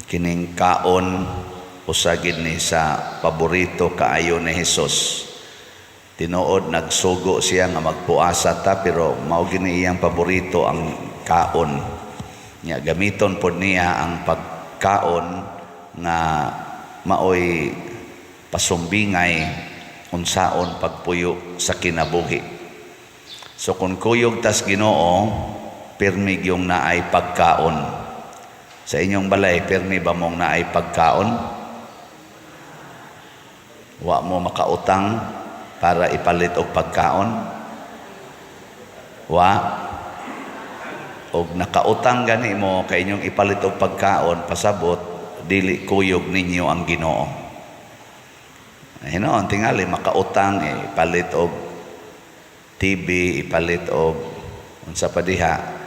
kining kaon usagid ni sa paborito kaayo ni Hesus. Tinuod nagsugo siya nga magpuasa ta, pero mao gini iyang paborito ang kaon. Nya gamiton pod niya ang pagkaon nga maoy pasumbingay unsaon pagpuyo sa kinabuhi. So kung kuyog tas Ginoo, pirmi yung naay pagkaon. Sa inyong balay, pirmi ba mong naay pagkaon? Wa mo makautang para ipalit og pagkaon? Wa? Og nakautang gani mo kay inyong ipalit og pagkaon, pasabot dili kuyog ninyo ang Ginoo. Hinoon tingali makautang ipalit og TV, ipalit og unsa pa diha.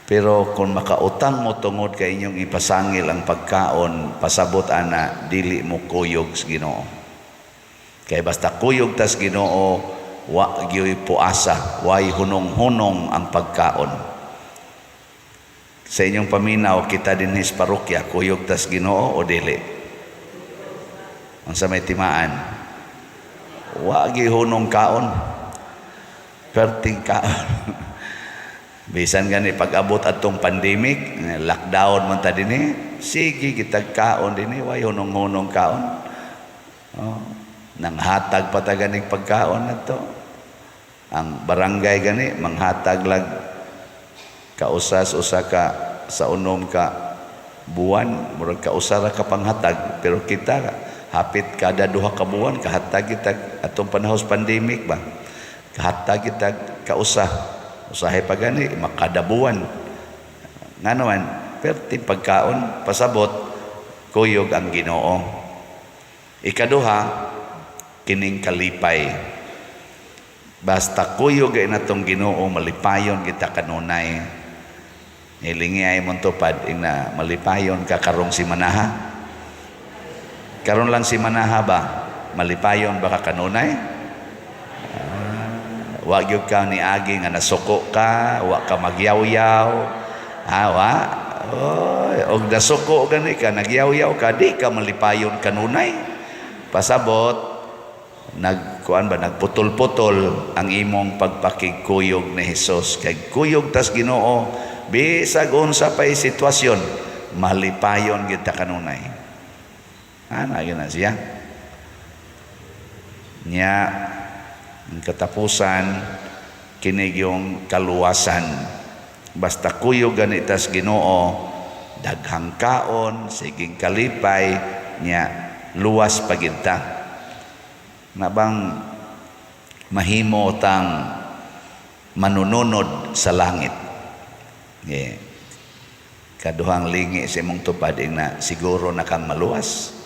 Pero kung makautang mo tungod kay inyong ipasangil ang pagkaon, pasabot ana dili mo kuyog sa Ginoo. Kay basta kuyog tas Ginoo, wa gyoy puasa, way hunong-hunong ang pagkaon. Sa inyong paminaw, kita din his parokya, kuyog tas Ginoo o dili? Ang sa may timaan, wa gyoy hunong kaon, perting kaon. Bisan gani pag-abot atong pandemic, lockdown man ta dinhi, sige kitag kaon dinhi, way hunong-hunong kaon. Nanghatag pa ta ganing pagkaon na to. Ang barangay gani manghatag lag kausas-usa ka sa unom ka buwan, murag kausara ka panghatag, pero kita hapit kada duha ka buwan kahatag kita atong panahos pandemic ba, kahatag kita kausa usahay pa gani makada buwan nga naman, perti pagkaon pasabot kuyog ang Ginoo. Ikaduha, kining kalipay. Basta kuyog ay natong Ginoo, malipayon kita kanunay. Hilingi ay mong tupad na malipayon ka karong si Manaha. Karon lang si Manaha ba? Malipayon ba ka kanunay? Wag yung ka ni Agi nga nasuko ka, wag ka magyaw-yaw. Wa? Og nasuko gani ka, nagyaw-yaw ka, di ka malipayon kanunay. Pasabot, nagputol-putol ang imong pagpakigkuyog ni Hesus. Kay kuyog tas Ginoo, bisag unsa pay sitwasyon, malipayon gid ta kanunay. Ana gyud na siya. Nya ang katapusan kinig yung kaluwasan. Basta kuyog gani tas Ginoo, daghang kaon, siging kalipay, nya luwas paginta. Nabang mahimo tang manununod sa langit. Kaduhang lingi sa imong tupad na siguro na kang maluwas.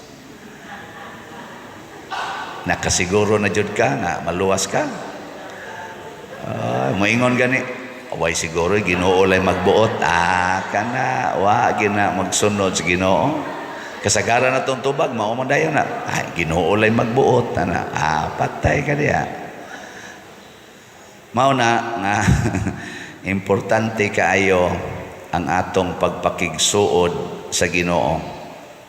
Nakasiguro na jud ka nga maluwas ka. Moingon gani, away siguro Ginoo lay magbuot. Kana wa gina magsunod sa Ginoo. Kasagaran na itong tubag, maumandayon na, Ginoo lay magbuot, patay ka diya. Mauna nga, importante kaayo ang atong pagpakigsuod sa Ginoo.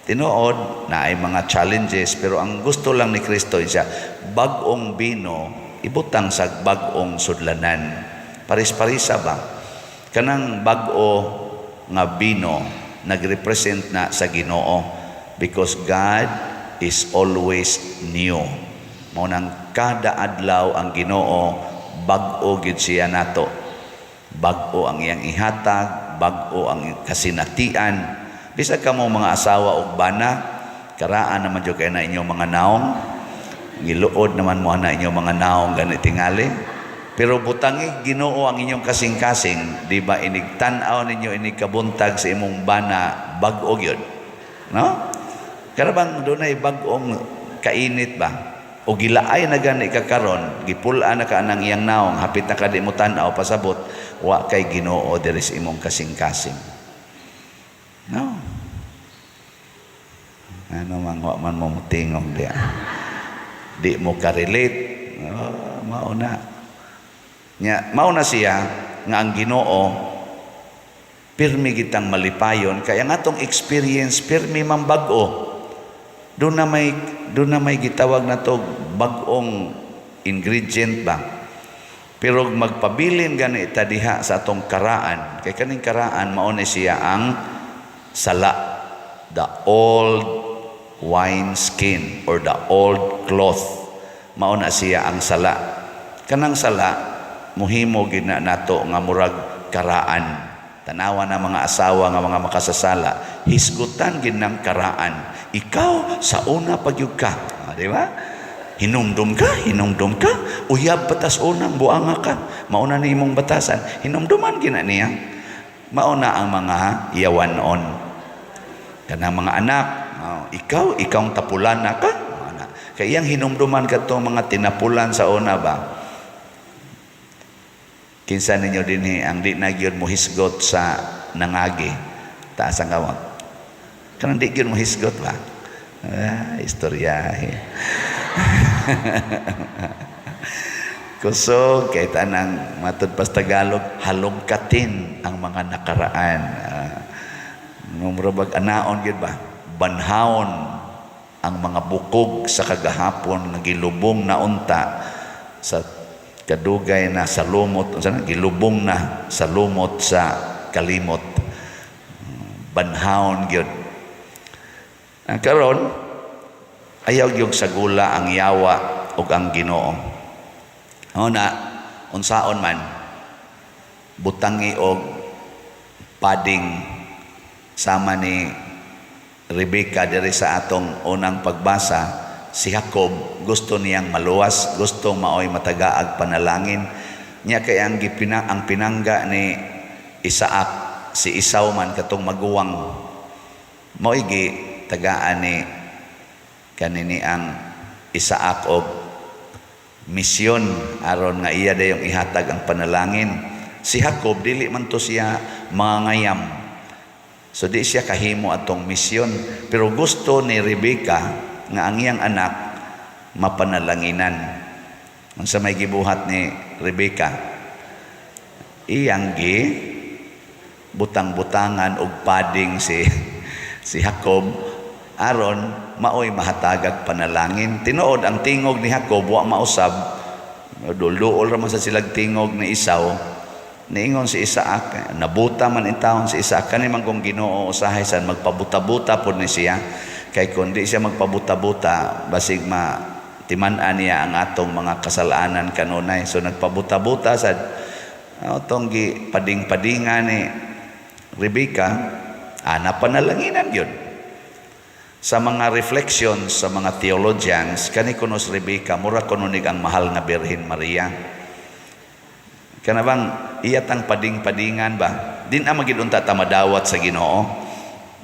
Tinuod na ay mga challenges, pero ang gusto lang ni Kristo siya, bag-ong bino, ibutang sa bag-ong sudlanan. Paris-parisa ba? Kanang bag-o nga bino, nagrepresent na sa Ginoo. Because God is always new. Maunang kada adlaw ang Ginoo, bag-o gid siya nato. Bag-o ang iyang ihatag, bag-o ang kasinatian. Bisag kamo mga asawa og bana, karaan naman jud kay na inyong mga naong. Giluod naman mo na inyong mga naong gani tingali. Pero butangi Ginoo ang inyong kasing-kasing, di ba inigtan-aw ninyo inikabuntag sa imong bana, bag-o gyud. No? Karabang dunay bag-ong kainit ba? O gilaay na gani ka karon, gipulaan na ka nang iyang naong, hapit na ka di mo tan-aw pasabot, wa kay Ginoo diri sa imong kasing-kasing. No? Ano man wa man mo tingog diya. Di mo ka-relate. Mauna. Nya mauna siya nga ang Ginoo pirmi kitang malipayon kaya nga tong experience pirmi mambago. Doon na may gitawag na to bagong ingredient ba. Pero magpabilin gani ita diha sa atong karaan. Kay kaning karaan mao na siya ang sala, the old wine skin or the old cloth. Mao na siya ang sala. Kanang sala muhimo gid na nato nga murag karaan. Tanawa na mga asawa nga mga makasasala, hisgutan gid ng karaan. Ikaw sa una pagyud ka, di ba? Hinumdum ka, uyab batas unang buanga ka. Mauna ni imong batasan, hinumduman gina niya. Mauna ang mga yawanon. Kanang mga anak, ikaw ang tapulan na ka. Kaya iyang hinumduman ka to mga tinapulan sa una ba? Kinsa ninyo din ang di na gyud mo hisgot sa nangagi. Taas ang kawat. Kanang di gyud mo hisgot ba? Istorya. Kusog kay tanang matud pas Tagalog halongkatin ang mga nakaraan. Numrobag anaon gyud ba? Banhaon ang mga bukog sa kagahapon nga gilubong na unta sa kadugay na sa lumot, gilubong na sa lumot sa kalimot. Banhaon gyud. Karon ayaw gyud sagula ang yawa ug ang Ginoo. Una, unsaon man butangi og pading sama ni Rebecca diri sa atong unang pagbasa. Si Jacob gusto niyang maluwas, gusto maoy matagaag panalangin niya kay ang pinangga ni Isaac, si Esau man katong maguwang maoy gi tagaan ni kanini ang Isaac og misyon aron nga iya dayong ihatag ang panalangin. Si Jacob dili man to siya mangayam, so di siya kahimo atong misyon, pero gusto ni Rebecca nga ang iyang anak mapanalanginan. Unsa may gibuhat ni Rebecca? Iyang gi butang-butangan og pading si Jacob aron maoy mahatagag panalangin. Tinuod ang tingog ni Jacob wa mausab. Dul-duol ra man sa silag tingog ni Esau. Niingon si Isaac, nabuta man in taon si Isaac kani man kung Ginoo usahay san magpabuta-buta pod ni siya. Kay kundi siya magpabuta-buta basig timan-an niya ang atong mga kasalanan kanunay. So nagpabuta-buta sa atong gi pading-padingan ni Rebecca, napanalanginan yun. Sa mga reflections sa mga theologians, kani kunos Rebecca mura kununig ang mahal nga Birhen Maria. Kanabang iyatang pading-padingan ba? Din magid unta ta madawat sa Ginoo.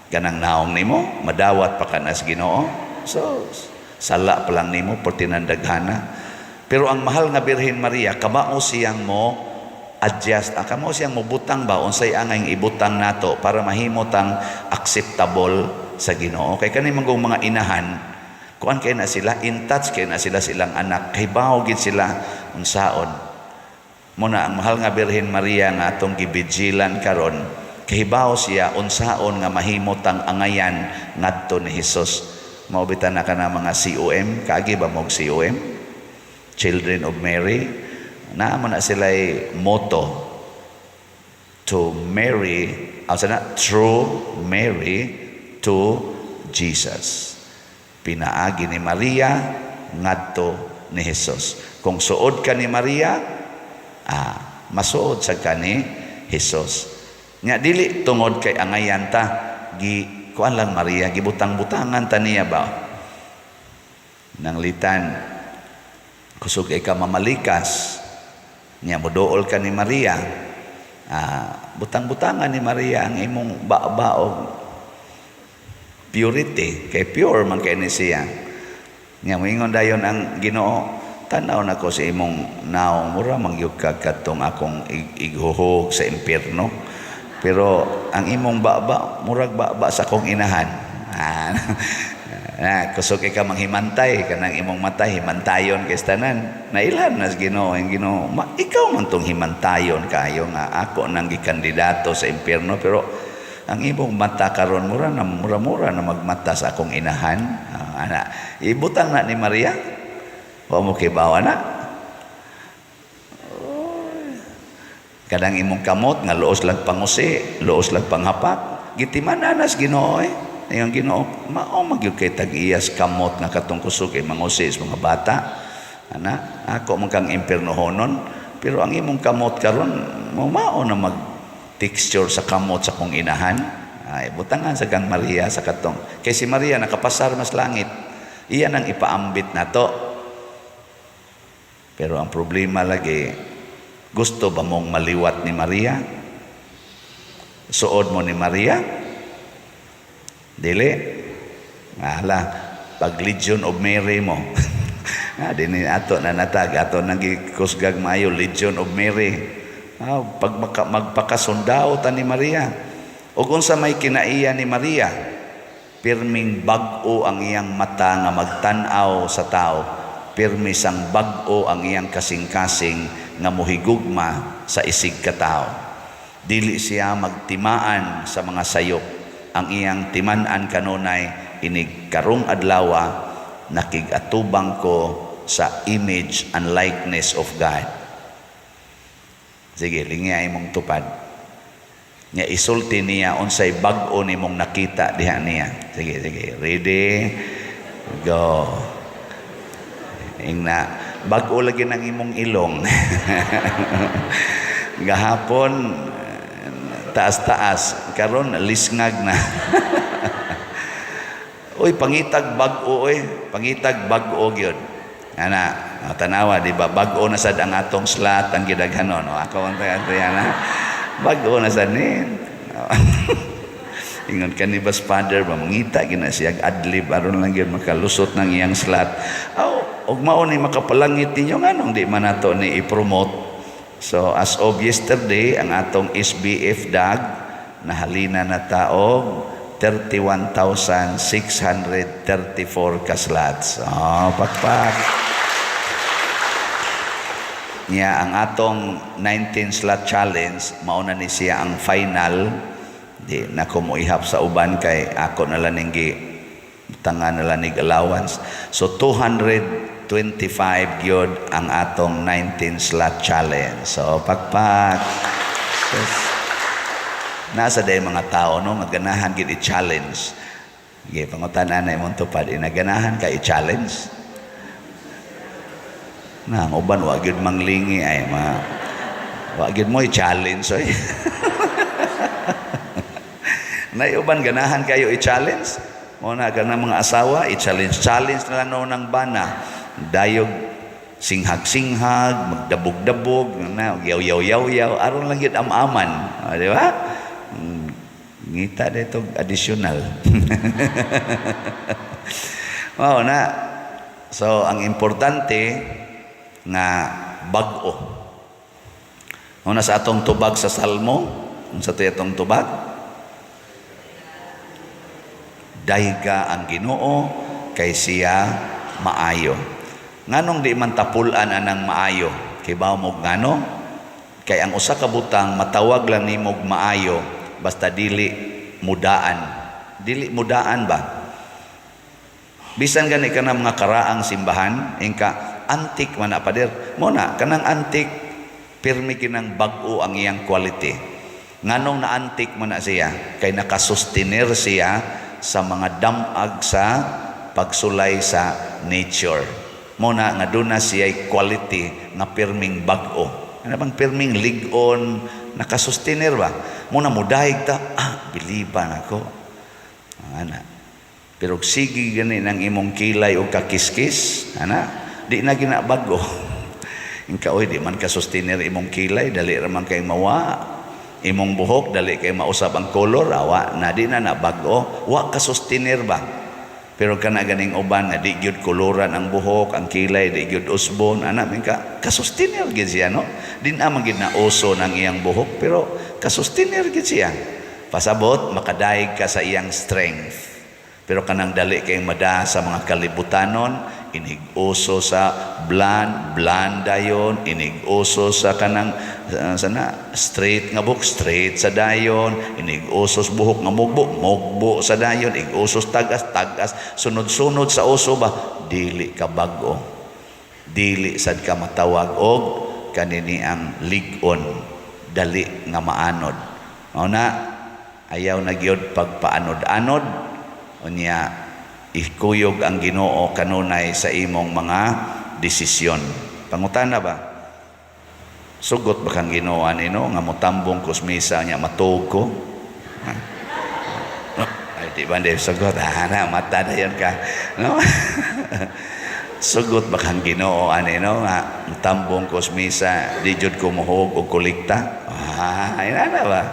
Ganang naong nimo, madawat pa ka na sa Ginoo. So, sala pa lang nimo, portinandaghana. Pero ang mahal nga Birhen Maria, kamao siyang mo adjust, kamao siyang mo butang ba, unsay angay ibutang nato para mahimotang acceptable sa Ginoo. Kay kani manggong mga inahan, kuan kay na sila, in touch kay na sila silang anak, kay bahogid sila unsaon. Muna ang mahal nga Birhen Maria nga atong gibijilan karon, kahibaw siya unsaon nga mahimotang angayan ngadto ni Hesus. Maubitan na ka na mga COM, kaagi ba mong COM? Children of Mary. Naamo na sila'y motto, to Mary, through Mary to Jesus. Pinaagi ni Maria ngadto ni Hesus. Kung suod ka ni Maria, masuod sa ka ni Hesus. Nya dili tungod kay angayan ta kuan lang Maria gibutang-butangan ta niya ba nang litan kusog kay ka mamalikas nya moduol ka ni Maria butang-butangan ni Maria ang imong baog purity kay pure man kay ni siya nya moingon dayon ang Ginoo tanaw na ko sa imong naong mura mangyud ka katong akong ighuhog sa impierno. Pero ang imong baba, murag baba sa kong inahan. kusog ka manghimantay kanang imong mata himantayon kay tanan. Nailan nas Ginoo, ang Ginoo, ikaw man tong himantayon kayo nga ako nang gikandidato sa impyerno, pero ang imong mata karon mura na magmata sa akong inahan. Ana, ibutang na ni Maria. Wa mo kibawa na. Kadang imong kamot nga luos lang pangusi, luos lang panghapak, gitiman nas Ginoo Yung Ginoo, mao magyud kay tag-iyas kamot nga katong kusog kay mangusi sa mga bata. Ana, ako man kang impiernohonon, pero ang imong kamot karon mao na mag texture sa kamot sa kong inahan. Ay butangan sa kang Maria sa katong. Kay si Maria nakapasar mas langit. Iyan ang ipaambit nato. Pero ang problema lagi, gusto ba mong maliwat ni Maria? Suod mo ni Maria? Dili. Ala, pag Legion of Mary mo. Dini ato na natag, ato nang gikusgag maayo Legion of Mary. Pag magpakasundao ta ni Maria. O kung sa may kinaiya ni Maria, pirming bag-o ang iyang mata nga magtan-aw sa tao. Pirmi sang bag-o ang iyang kasing-kasing nga muhigugma sa isig ka tao. Dili siya magtimaan sa mga sayop. Ang iyang timan-an kanunay inig karong adlawa nakigatubang ko sa image and likeness of God. Sige, lingya imong tupad. Nya isulti niya unsay bag-o nimong nakita diha niya. Sige, ready, go. Ingna bag-o lagi ng imong ilong. Gahapon taas-taas, karon lisngag na. Uy, pangitag bag-o, pangitag bag-o gyud. Ana, tanawa di ba, bag-o na sad ang atong slot ang gidaghanon. Ako ang taga-ana. Bag-o na sad ni. Ingon ka ni Bas Father, mangita gina siya adlib aron lang gyud makalusot ng iyang slot. Og mao ni makapalangit ninyo nganong di man nato ni i-promote. So as of yesterday, ang atong SBF DAG nahalina na taog 31,634 ka slots. Pakpak. Niya ang atong 19 slot challenge, mauna ni siya ang final. Di na ko mo ihap sa uban kay ako na lang gi tangan na lang allowance. So 225 gyud ang atong 19 slot challenge. So pakpak. Yes. Nasa day mga tao no nga ganahan gid i-challenge. Gi pangutanan na imong tupad inaganahan ka i-challenge. Na ang uban wa gyud manglingi ay wa gyud mo i-challenge oy. Na uban ganahan kayo i-challenge. Mo na kana mga asawa i-challenge na lang ng bana. Dayog singhag-singhag, magdabog-dabog, na yaw-yaw aron lang gyud am-aman. Di ba? Ngita dito additional. Wow na. So ang importante nga bag-o. Una sa atong tubag sa Salmo, unsa to atong tubag? Dayga ang Ginoo kay siya maayo. Nganong di man tapulan anang maayo? Kay bawo mo ngano? Kay ang usa ka butang matawag lang nimo maayo basta dili mudaan. Dili mudaan ba? Bisan gani ka na mga karaang simbahan, ingka antik man na pader. Mo na kanang antik pirmi kinang bag-o ang iyang quality. Nganong na antik man na siya kay nakasustenir siya sa mga damag sa pagsulay sa nature. Muna nga doon na siya quality nga pirming bag-o. Ano bang pirming ligon, nakasustenir ba? Muna mudahig ta, biliban ako. Ana. Pero sige gani ng imong kilay o kakiskis, ana, di na ginabago. Ingka, oy, di man kasustenir imong kilay, dali raman kay mawa. Imong buhok dali kay mausab ang kolor awa na di na nabago wa ka sustenir ba pero kana ganing uban nga di gyud koloran ang buhok ang kilay di gyud usbon ana mingka kasustenir gid siya no din amang gid na uso ng iyang buhok pero kasustenir gid siya pasabot makadaig ka sa iyang strength Pero kanang dali kay mada sa mga kalibutanon, inig-uso sa blanda yon, inig-uso sa kanang sana straight nga buhok, straight sa dayon, inig-uso sa buhok nga mugbo sa dayon, ig-usos tagas, sunod-sunod sa uso ba, dili ka bag-o. Dili sad ka matawag og kanini ang lig-on, dali nga maanod. Mao na ayaw na gyud pagpaanod-anod. Unya ikuyog ang Ginoo kanunay sa imong mga desisyon. Pangutana ba? Sugot ba kang Ginoo nino nga motambong kusmisa nya matuog ko? Ay di ba hindi sugot? Na mata na yan ka. No? Sugot ba kang Ginoo nino nga motambong kusmisa di jud ko muhog og kolekta? Ay na ba?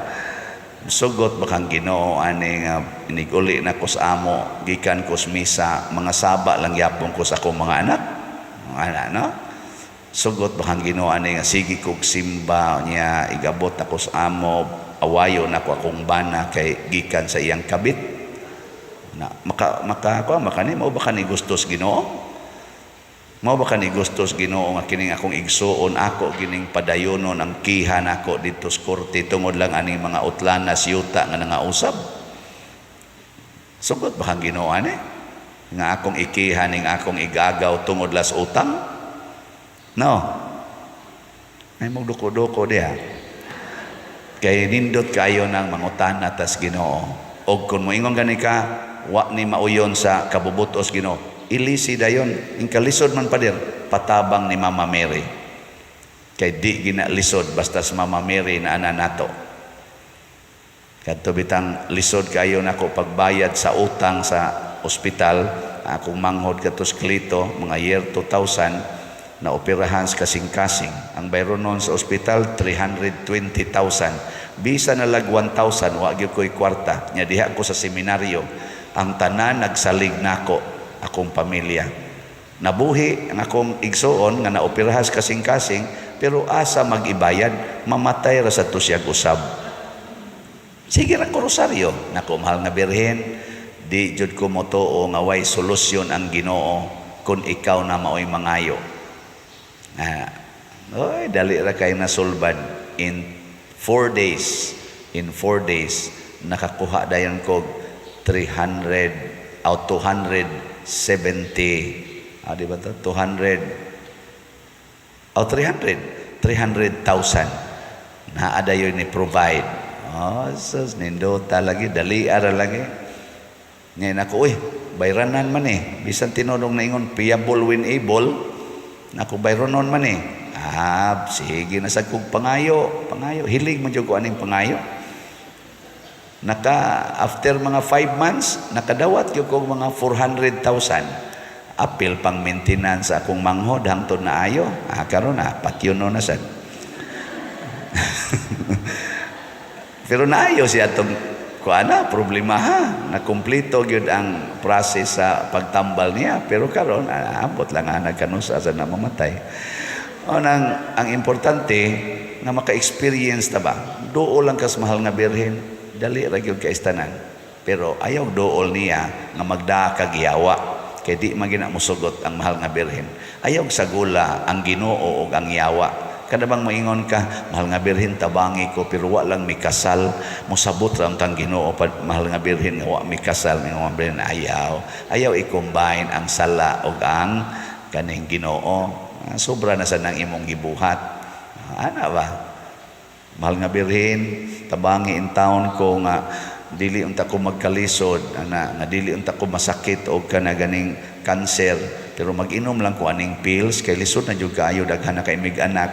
Sugot ba kang Ginoo ani nga iniguli na ko sa amo gikan ko sa misa, mga saba lang yapon ko sa akong mga anak no? Sugot ba kang Ginoo ani nga sige kog simba niya igabot ako sa amo, awayo na ko akong bana kay gikan sa iyang kabit na makani mao ba kani gustos Ginoo? Mao ba kani gustos Ginoo nga kining akong igsuon ako gining padayonon ang kihan ako dito sa korte tungod lang aning mga utlanas yuta nga nangausab? Sugot ba kang Ginoo ani nga akong ikihan ning akong igagaw tungod las utang? No. Ay magduko-duko diha. Kay nindot kayo ng mangutana tas Ginoo. Og kun moingon gani ka wa ni mauyon sa kabubutos Ginoo, ilisi dayon, ingkalisod man padir, patabang ni Mama Mary. Kay di ginalisod basta sa Mama Mary na ana nato. Kadto bitang lisod kayo nako pagbayad sa utang sa ospital, akong manghod katos Klito, mga year 2000, na operahan sa kasing-kasing. Ang bayron noon sa ospital, 320,000. Bisa na lag 1,000, wa gyud ko'y kwarta. Nya diha ko sa seminaryo, ang tanan nagsalig nako, akong pamilya. Nabuhi ang akong igsuon nga naopirahas kasing-kasing, pero asa mag-ibayad, mamatay ra sa tusyag usab. Sige ra ko rosaryo, nako mahal nga Birhen, di jud ko motoo nga way solusyon ang Ginoo kung ikaw na maoy mangayo. Oy, dali ra kay nasulbad in 4 days. In 4 days nakakuha dayon ko 300 out 270 di ba to 200 o 300,000 na ada yun ni provide. Sus nindota lagi dali ara lagi ngayon ako bayranan man bisan tinunong na ingon payable when able nako bayronon man sige na sa kog pangayo hilig man jud ko aning pangayo. After mga 5 months, nakadawat yung kong mga 400,000. Apil pang maintenance akong manghod hangtod na ayo. Karon na, patyon na sad. Pero naayo siya itong problema nakumplito yun ang process sa pagtambal niya. Pero karon abot lang nagkanusa sa namamatay. Ang importante, na maka-experience na ba? Doon lang kas mahal nga Birhen. Dali ra gyud kay istanan, pero ayaw dool niya nga magdaa ka giyawa kay di magina mosugot ang mahal nga Birhen. Ayaw sagula ang Ginoo ug ang yawa. Kada bang moingon ka mahal nga Birhen tabangi ko pero wa lang mikasal, mosabot ra ang Ginoo mahal nga Birhen wa mikasal ning mga Birhen. Ayaw i-combine ang sala ug ang kaning Ginoo. Sobra na sa nang imong gibuhat. Ana ba? Mahal nga Birhen, tabangi in town ko nga dili unta ko magkalisod nga dili unta ko masakit o kana ganing cancer, pero mag-inom lang ko aning pills kay lisod na jud kaayo daghan na kay mig anak.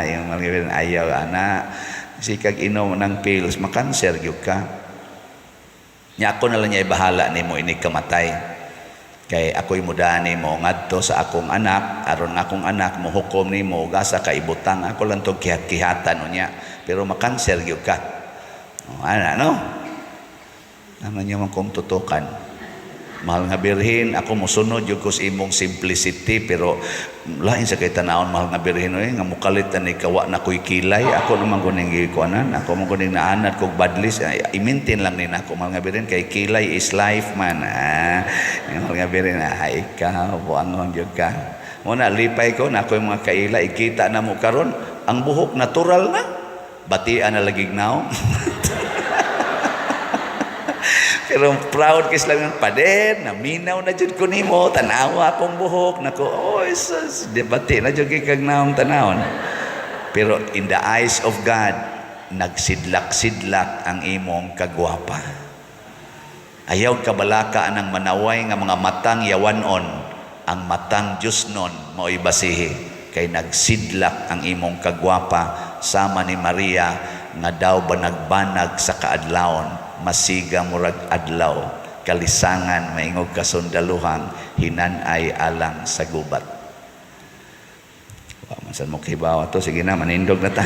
Yung mga ayaw ana sikag inom ng pills makanser gyud ka. Nya ako na lang niya ibahala nimo ini kamatay. Kay ako'y mudani mo ngadto sa akong anak, aron akong anak mo hukom nimo gasa ka ibutang ako lang tog kihat-kihatan unya, pero makanser gyud ka. Ano? Naman niyo man kong tutukan. Mahal nga birhen, ako musunod yung kus imong simplicity, pero lain sa kay tanawon mahal nga birhen, nga mukalit na ni kawa na ko'y kilay, ako naman kuning gikuanan, ako naman kuning naanad kong badlis, i-maintain lang din ako, mahal nga birhen, kay kilay is life man, mahal nga birhen, ikaw, buangon yun ka. Muna, lipay ko, na ako yung mga kaila, ikita na mo karon, ang buhok natural na, batian na lagig naong. Pero proud kis lang ng paden, naminaw na dyan ko nimo, tanawa akong buhok, nako, oh, Jesus, debate na dyan kag naong tanawon. Pero in the eyes of God, nagsidlak-sidlak ang imong kagwapa. Ayaw kabalaka ng manaway nga mga matang yawanon, ang matang Diyos nun, mao'y basihi, kay nagsidlak ang imong kagwapa, sama ni Maria, nga daw ba nagbanag sa kaadlawon, masiga murag adlaw, kalisangan maingog kasundaluhang, hinanay alang sa gubat. Masan mo kibawa to, sige na, manindog na ta.